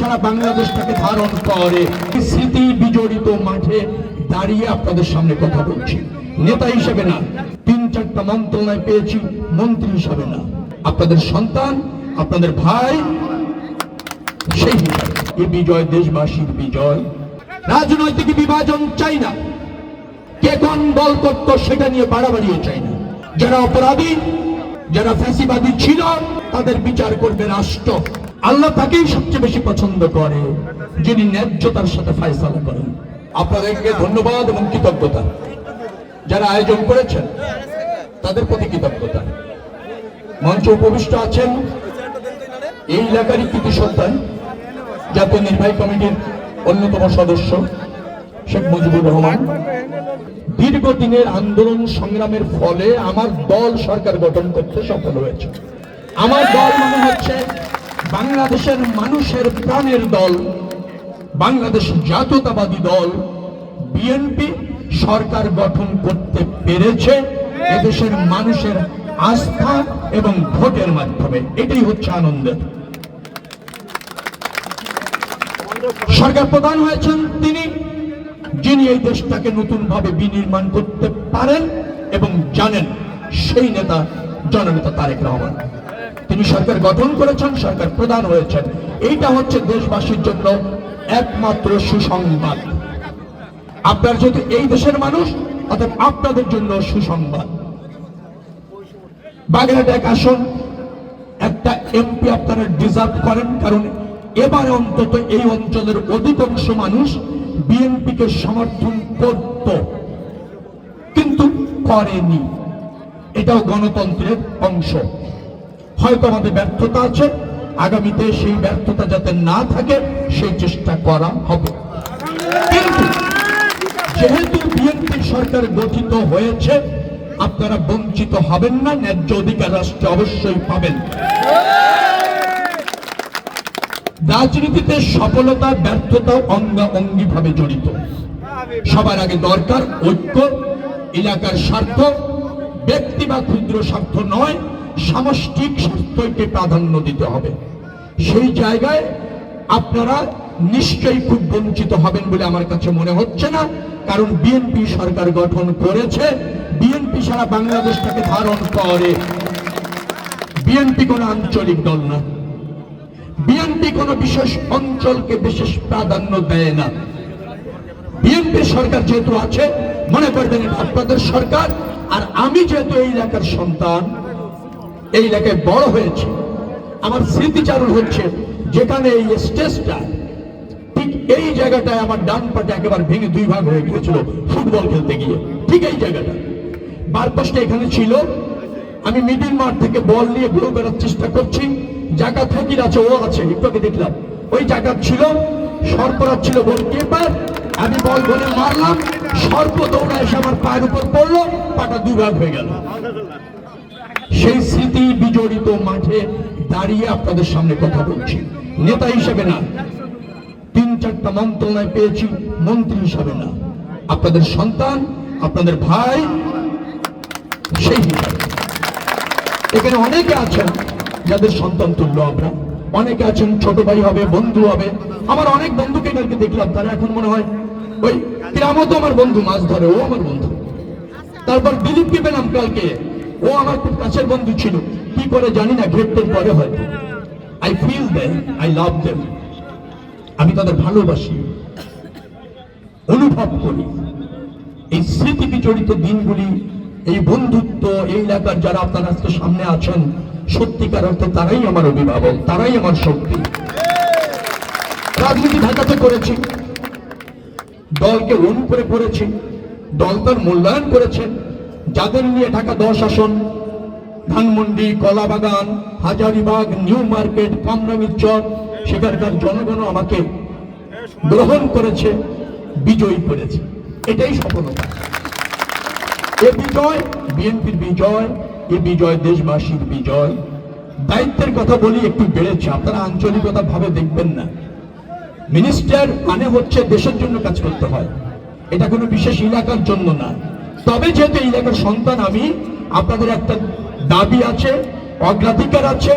সারা বাংলাদেশটাকে ধারণ করে। স্মৃতি বিজড়িত মাঠে দাঁড়িয়ে আপনাদের সামনে কথা বলছি, নেতা হিসেবে না, 3-4টা মন্ত্রণালয় পেয়েছি মন্ত্রী হিসাবে না, আপনাদের সন্তান, আপনাদের ভাই, সেই হিসাবে। এই বিজয় দেশবাসীর বিজয়। রাজনৈতিক বিভাজন চাই না, কে কোন দল করতো সেটা নিয়ে বাড়াবাড়িও চাই না। যারা অপরাধী, যারা ফ্যাসিবাদী ছিল, তাদের বিচার করবে রাষ্ট্র। আল্লাহ তাকেই সবচেয়ে বেশি পছন্দ করে যিনি ন্যায্যতার সাথে ফয়সালা করেন। আপনাদেরকে ধন্যবাদ এবং কৃতজ্ঞতা। যারা আয়োজন করেছেন তাদের প্রতি কৃতজ্ঞতা। মঞ্চে উপবিষ্ট আছেন এই এলাকারই কৃতি সন্তান, জাতীয় নির্বাহী কমিটির অন্যতম সদস্য শেখ মুজিবুর রহমান। দীর্ঘদিনের আন্দোলন সংগ্রামের ফলে আমার দল সরকার গঠন করতে সফল হয়েছে। আমার দল মনে হচ্ছে বাংলাদেশের মানুষের প্রাণের দল, বাংলাদেশ জাতীয়তাবাদী দল বিএনপি সরকার গঠন করতে পেরেছে এদেশের মানুষের আস্থা এবং ভোটের মাধ্যমে। এটাই হচ্ছে আনন্দের। সরকার প্রধান হয়েছেন তিনি, যিনি এই দেশটাকে নতুন ভাবে বিনির্মাণ করতে পারেন এবং জানেন, সেই নেতা জননেতা তারেক রহমান। তিনি সরকার গঠন করেছেন, সরকার প্রধান হয়েছেন। এইটা হচ্ছে দেশবাসীর জন্য একমাত্র সুসংবাদ। আপনার যদি এই দেশের মানুষ, অর্থাৎ আপনাদের জন্য সুসংবাদ। বাগেরহাট এক আসন, একটা এমপি আপনারা ডিজার্ভ করেন, কারণ এবারে অন্তত এই অঞ্চলের অধিকাংশ মানুষ বিএনপিকে সমর্থন করত, কিন্তু করেনি। এটাও গণতন্ত্রের অংশ। হয়তো আমাদের ব্যর্থতা আছে, আগামীতে সেই ব্যর্থতা যাতে না থাকে সেই চেষ্টা করা হবে। কিন্তু যেহেতু বিএনপি সরকার গঠিত হয়েছে, আপনারা বঞ্চিত হবেন না, ন্যায্য অধিকার রাষ্ট্রে অবশ্যই পাবেন। রাজনীতিতে সফলতা ব্যর্থতা অঙ্গাঅঙ্গি ভাবে জড়িত। সবার আগে দরকার ঐক্য, এলাকার স্বার্থ, ব্যক্তি বা ক্ষুদ্র স্বার্থ নয়, সামষ্টিক স্বার্থকে প্রাধান্য দিতে হবে। সেই জায়গায় আপনারা নিশ্চয়ই খুব বঞ্চিত হবেন বলে আমার কাছে মনে হচ্ছে না, কারণ বিএনপি সরকার গঠন করেছে, বিএনপি সারা বাংলাদেশটাকে ধারণ করে। বিএনপি কোন আঞ্চলিক দল না, বিএনপি কোন বিশেষ অঞ্চলকে বিশেষ প্রাধান্য দেয় না। বিএনপি সরকার যেহেতু আছে, মনে করবেন আপনাদের সরকার। আর আমি যেহেতু এই এলাকার সন্তান, এই এলাকায় বড় হয়েছে, আমার স্মৃতিচারণ হচ্ছে যেখানে এই স্টেজটা, ঠিক এই জায়গাটায় আমার ডান পাটে একেবারে ভেঙে 2 ভাগ হয়ে গিয়েছিল ফুটবল খেলতে গিয়ে। ঠিক এই জায়গাটা বারপাশটা এখানে ছিল। আমি মিডিল মাঠ থেকে বল নিয়ে ঘুরে বেড়ার চেষ্টা করছি, জায়গা ফকির আছে, ও আছে, একটু আগে দেখলাম ওই জায়গা ছিল, সরপরাজ ছিল গোলকিপার। আমি বল ধরে মারলাম, সর্প দৌড়া এসে আমার পায়ের উপর পড়লো, পাটা 2 ভাগ হয়ে গেল। সেই স্মৃতি বিজড়িত মাঠে দাঁড়িয়ে আপনাদের সামনে কথা বলছি, নেতা হিসেবে না, 3-4টা মন্ত্রণালয় পেয়েছি মন্ত্রী হিসাবে না, আপনাদের সন্তান, আপনাদের ভাই, সেই হিসাবে। এখানে অনেকে আছেন যাদের সন্তান তুল্য আমরা, অনেকে আছেন ছোট ভাই হবে, বন্ধু হবে। আমার অনেক বন্ধুকে কালকে দেখলাম, তারা এখন মনে হয় ওই কিরামত আমার বন্ধু, মাছ ধরে, ও আমার বন্ধু। তারপর দিলীপকে পেলাম কালকে, ও আমার খুব কাছের বন্ধু ছিল, কি করে জানি না, গ্রেপ্তার পরে হয়তো। I feel them, I love them. আমি তাদের ভালোবাসি, অনুভব করি। এই স্মৃতি বিজড়িত দিনগুলি, এই বন্ধুত্ব, এই এলাকার যারা আপনার আজকে সামনে আছেন, সত্যিকার অর্থে তারাই আমার অভিভাবক, তারাই আমার শক্তি। রাজনীতি ঢাকাতে করেছি, দলকে রুন করে পড়েছি, দল তার মূল্যায়ন করেছেন। যাদের নিয়ে ঢাকা 10 আসন, ধানমন্ডি, কলাবাগান, হাজারীবাগ, নিউ মার্কেট, কামরাঙ্গীরচর, সেখানকার জনগণ আমাকে গ্রহণ করেছে, বিজয়ী করেছে। এটাই সফলতা। এ বিজয় বিএনপির বিজয়, এ বিজয় দেশবাসীর বিজয়। দায়িত্বের কথা বলি, একটু বেড়েছে, আপনারা আঞ্চলিকতা ভাবে দেখবেন না। মিনিস্টার মানে হচ্ছে দেশের জন্য কাজ করতে হয়, এটা কোনো বিশেষ এলাকার জন্য না। তবে যেহেতু এই এলাকার সন্তান আমি, আপনাদের একটা দাবি আছে, অগ্রাধিকার আছে,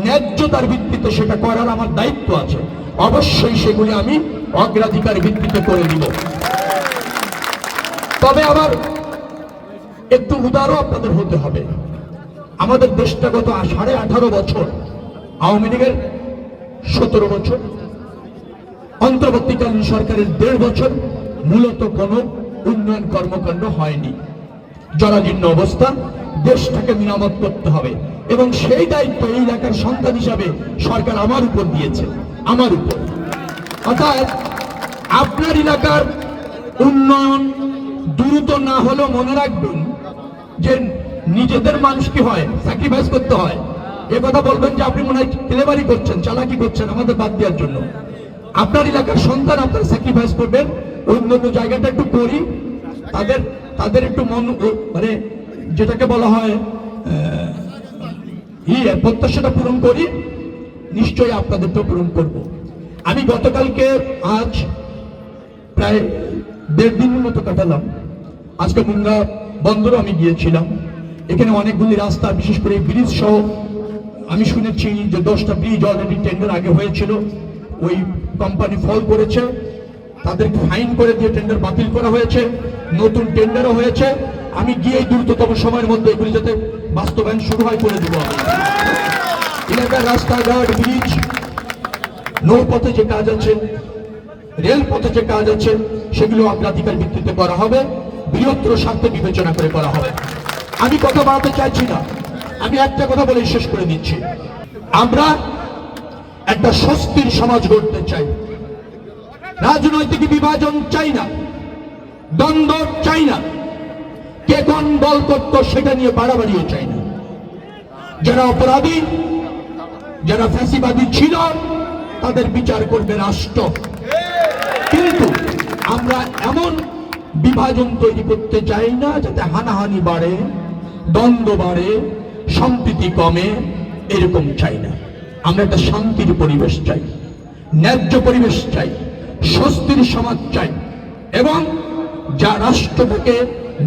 ন্যায্যতার ভিত্তিতে সেটা করার আমার দায়িত্ব আছে। অবশ্যই সেগুলি আমি অগ্রাধিকার ভিত্তিতে করে দিব। তবে আবার একটু উদারও আপনাদের হতে হবে। আমাদের দেশটা গত 18.5 বছর, আওয়ামী লীগের 17 বছর, অন্তর্বর্তীকালীন সরকারের 1.5 বছর মূলত কোনো উন্নয়ন কর্মকাণ্ড হয়নি। জরাজীর্ণ অবস্থা, দেশটাকে মেরামত করতে হবে এবং সেই দায়িত্ব এই এলাকার সন্তান হিসাবে সরকার আমার উপর দিয়েছে, আমার উপর। অর্থাৎ আপনার এলাকার উন্নয়ন দ্রুত না হলেও মনে রাখবেন যে নিজেদের মানুষ কি হয়, স্যাক্রিফাইস করতে হয়। এ কথা বলবেন যে আপনি মনে হয় ক্লেভারি করছেন, চালাকি করছেন আমাদের বাদ দেওয়ার জন্য। আপনার এলাকার সন্তান আপনার স্যাক্রিফাইস করবেন, অন্যান্য জায়গাটা একটু করি, তাদের একটু মন মানে যেটাকে বলা হয় প্রত্যাশাটা পূরণ করি, নিশ্চয়ই আপনাদেরটা পূরণ করব। আমি গতকালকে আজ প্রায় 1.5 দিনের মতো কাটালাম। আজকে মুঙ্গা বন্দরও আমি গিয়েছিলাম। এখানে অনেকগুলি রাস্তা, বিশেষ করে ব্রিজ সহ আমি শুনেছি যে 10টা ব্রিজ অলরেডি টেন্ডার আগে হয়েছিল, ওই কোম্পানি ফল করেছে, তাদেরকে ফাইন করে দিয়ে টেন্ডার বাতিল করা হয়েছে, নতুন টেন্ডারও হয়েছে। আমি গিয়ে দ্রুততম সময়ের মধ্যে এগুলি যাতে বাস্তবায়ন শুরু হয় করে দেবো। এলাকার রাস্তাঘাট, ব্রিজ, নৌপথে যে কাজ আছে, রেলপথে যে কাজ আছে, সেগুলো অগ্রাধিকার ভিত্তিতে করা হবে, বৃহত্তর স্বার্থ বিবেচনা করে করা হবে। আমি কথা বাড়াতে চাইছি না, আমি একটা কথা বলে শেষ করে দিচ্ছি। আমরা একটা স্বস্তির সমাজ গড়তে চাই, রাজনৈতিক বিভাজন চাই না, দ্বন্দ্ব চাই না, কে কোন দল করত সেটা নিয়ে বাড়াবাড়িও চাই না। যারা অপরাধী, যারা ফ্যাসিবাদী ছিল, তাদের বিচার করবে রাষ্ট্র। কিন্তু আমরা এমন বিভাজন তৈরি করতে চাই না যাতে হানাহানি বাড়ে, দ্বন্দ্ব বাড়ে, সম্প্রীতি কমে, এরকম চাই না। আমরা একটা শান্তির পরিবেশ চাই, ন্যায্য পরিবেশ চাই, স্বস্তির সমাজ চাই এবং যা রাষ্ট্রটাকে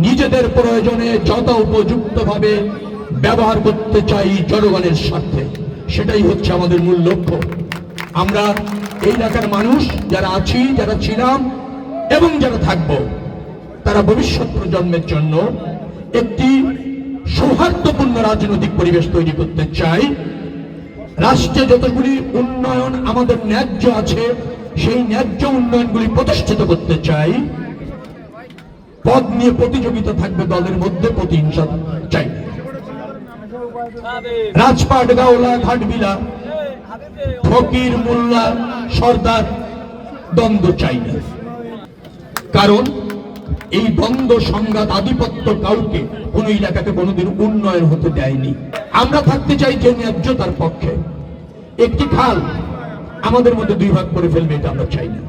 নিজেদের প্রয়োজনে যত উপযুক্তভাবে ব্যবহার করতে চাই জনগণের স্বার্থে, সেটাই হচ্ছে আমাদের মূল লক্ষ্য। আমরা এই এলাকার মানুষ যারা আছি, যারা ছিলাম এবং যারা থাকব, তারা ভবিষ্যৎ প্রজন্মের জন্য একটি সৌহার্দ্যপূর্ণ রাজনৈতিক পরিবেশ তৈরি করতে চাই। রাষ্ট্রে যতগুলি উন্নয়ন আমাদের ন্যায্য আছে, সেই ন্যায্য উন্নয়নগুলি প্রতিষ্ঠিত করতে চাই। পদ নিয়ে প্রতিযোগিতা থাকবে দলের মধ্যে, প্রতিহিংসা চাই। রাজপাট, গাওলা, ঘাটবিলা, ফকির, মোল্লা, সর্দার দ্বন্দ্ব চাই না। কারণ এই দ্বন্দ্ব, সংঘাত, আধিপত্য কাউকে কোন এলাকাকে কোনোদিন উন্নয়ন হতে দেয়নি। আমরা থাকতে চাই যে ন্যায্যতার পক্ষে। একটি খাল আমাদের মধ্যে 2 ভাগ করে ফেলবে, এটা আমরা চাই না।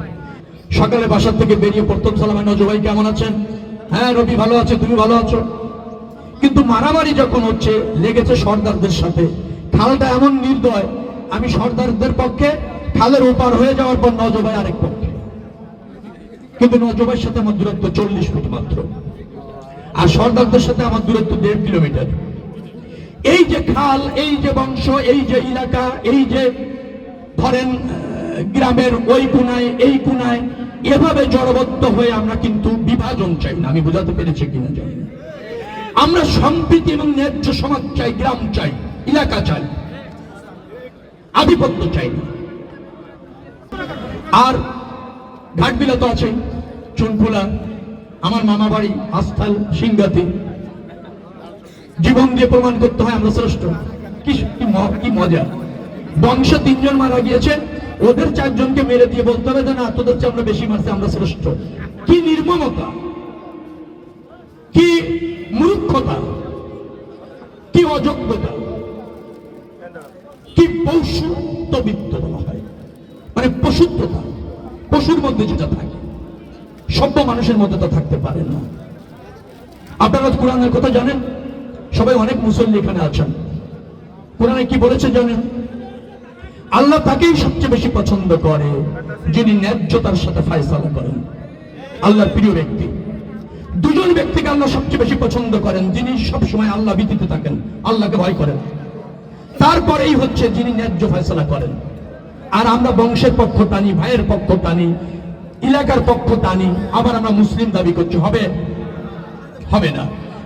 সকালে বাসা থেকে বেরিয়ে প্রথম সালামে নজর ভাই কেমন আছেন? হ্যাঁ রবি ভালো আছে, তুমি ভালো আছো। কিন্তু মারামারি যখন হচ্ছে, লেগেছে সর্দারদের সাথে, খালটা এমন নির্দয়, আমি সর্দারদের পক্ষে, খালের ওপার হয়ে যাওয়ার পর নজর ভাই আরেক পক্ষে। কিন্তু নজর ভাইয়ের সাথে আমার দূরত্ব 40 ফুট মাত্র, আর সর্দারদের সাথে আমার দূরত্ব 1.5 কিলোমিটার। এই যে খাল, এই যে বংশ, এই যে এলাকা, এই যে ধরেন গ্রামের ওই কোনায় এই কোনায়, এভাবে জড়বদ্ধ হয়ে আমরা কিন্তু বিভাজন চাই না। আমি বোঝাতে পেরেছি কিনা জানি না। আমরা সম্প্রীতি এবং ন্যায্য সমাজ চাই, গ্রাম চাই, এলাকা চাই, আধিপত্য চাই না। আর ঘাটবিলা তো আছে, চুনখোলা, আমার মামা বাড়ি আস্থাল, সিংগাতি। জীবন দিয়ে প্রমাণ করতে হয় আমরা শ্রেষ্ঠ। কি মজা! বংশে 3 জন মারা গিয়েছে, ওদের 4 জনকে মেরে দিয়ে বলতে হবে যে না, তোদের চেয়ে আমরা বেশি মারছি, আমরা শ্রেষ্ঠ। কি নির্মমতা, কি মূর্খতা, কি অযোগ্যতা, কি পশুত্ববিত্ত বলা হয়, মানে পশুত্বতা। পশুর মধ্যে যেটা থাকে, সভ্য মানুষের মধ্যে তা থাকতে পারে না। আপনারা কোরআনের কথা জানেন, সবাই অনেক মুসল্লি এখানে আছেন। কোরআনে কি বলেছে জানেন? আল্লাহ তাকেই সবচেয়ে বেশি পছন্দ করে যিনি ন্যায্যতার সাথে ফয়সালা করেন। আল্লাহর প্রিয় ব্যক্তি 2 জন ব্যক্তিকে আল্লাহ সবচেয়ে বেশি পছন্দ করেন, যিনি সবসময় আল্লাহ ভীতিতে থাকেন, আল্লাহকে ভয় করেন। তারপরেই হচ্ছে যিনি ন্যায্য ফয়সালা করেন। আর আমরা বংশের পক্ষ টানি, ভাইয়ের পক্ষ টানি, এলাকার পক্ষ টানি, আবার আমরা মুসলিম দাবি করছি, হবে? হবে না।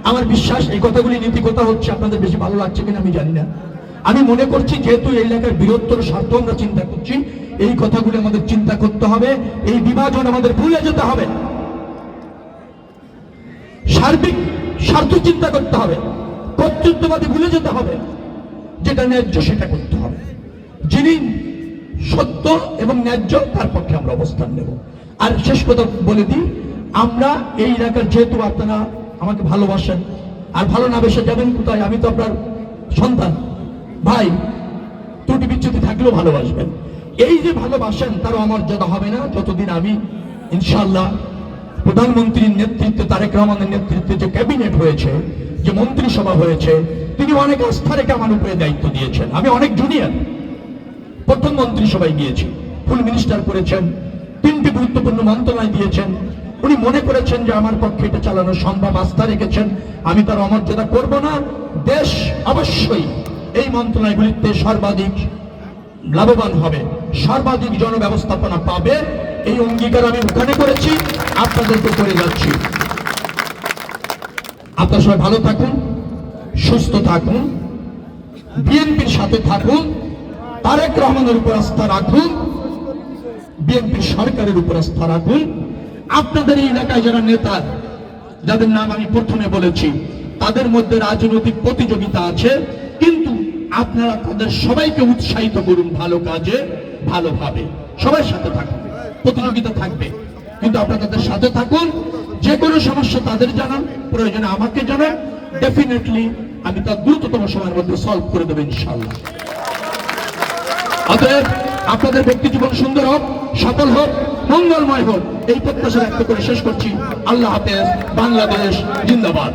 আমার বিশ্বাস এই কথাগুলি নীতিকথা হচ্ছে, আপনাদের বেশি ভালো লাগছে কিনা আমি জানি না। আমি মনে করছি যেহেতু এই এলাকার বৃহত্তর স্বার্থ আমরা চিন্তা করছি, এই কথাগুলি আমাদের চিন্তা করতে হবে, এই বিভাজন আমাদের ভুলে যেতে হবে, সার্বিক স্বার্থ চিন্তা করতে হবে, কর্তৃত্ববাদী ভুলে যেতে হবে, যেটা ন্যায্য সেটা করতে হবে, যিনি সত্য এবং ন্যায্য তার পক্ষে আমরা অবস্থান নেব। আর শেষ কথা বলে দিই, আমরা এই এলাকার যেহেতু আপনারা আমাকে ভালোবাসেন, আর ভালো না বেসে যাবেন কোথায়, আমি তো আপনার সন্তান, ভাই, ত্রুটি বিচ্যুতি থাকলেও ভালোবাসবেন। এই যে ভালোবাসেন তারও অমর্যাদা হবে না যতদিন আমি ইনশাআল্লাহ প্রধানমন্ত্রীর নেতৃত্বে, তারেক রহমানের নেতৃত্বে যে ক্যাবিনেট হয়েছে, যে মন্ত্রিসভা হয়েছে, তিনি অনেক আস্থা রেখে আমার উপরে দায়িত্ব দিয়েছেন। আমি অনেক জুনিয়র, প্রথম মন্ত্রিসভায় গিয়েছি, ফুল মিনিস্টার করেছেন, 3টি গুরুত্বপূর্ণ মন্ত্রণালয় দিয়েছেন। উনি মনে করেছেন যে আমার পক্ষে এটা চালানো সম্ভব, আস্থা রেখেছেন, আমি তার অমর্যাদা করব না। দেশ অবশ্যই এই মন্ত্রণালয়গুলিতে সর্বাধিক লাভবান হবে, সর্বাধিক জনব্যবস্থাপনা পাবে, এই অঙ্গীকার আমি ওখানে করেছি, আপনাদেরকে করে যাচ্ছি। আপনারা সবাই ভালো থাকুন, সুস্থ থাকুন, বিএনপির সাথে থাকুন, তারেক রহমানের উপর আস্থা রাখুন, বিএনপির সরকারের উপর আস্থা রাখুন। আপনাদের এই এলাকায় যারা নেতা, যাদের নাম আমি প্রথমে বলেছি, তাদের মধ্যে রাজনৈতিক প্রতিযোগিতা আছে, কিন্তু আপনারা তাদের সবাইকে উৎসাহিত করুন ভালো কাজে, ভালোভাবে সবার সাথে থাকুন। প্রতিযোগিতা থাকবে, কিন্তু আপনারা তাদের সাথে থাকুন, যে কোনো সমস্যা তাদের জানান, প্রয়োজনে আমাকে জানান, ডেফিনেটলি আমি তার দ্রুততম সময়ের মধ্যে সলভ করে দেবো ইনশাআল্লাহ। অতএব আপনাদের ব্যক্তি জীবন সুন্দর হোক, সফল হোক, মঙ্গলময় হোক, এই প্রত্যাশা ব্যক্ত করে শেষ করছি। আল্লাহ হাফেজ। বাংলাদেশ জিন্দাবাদ।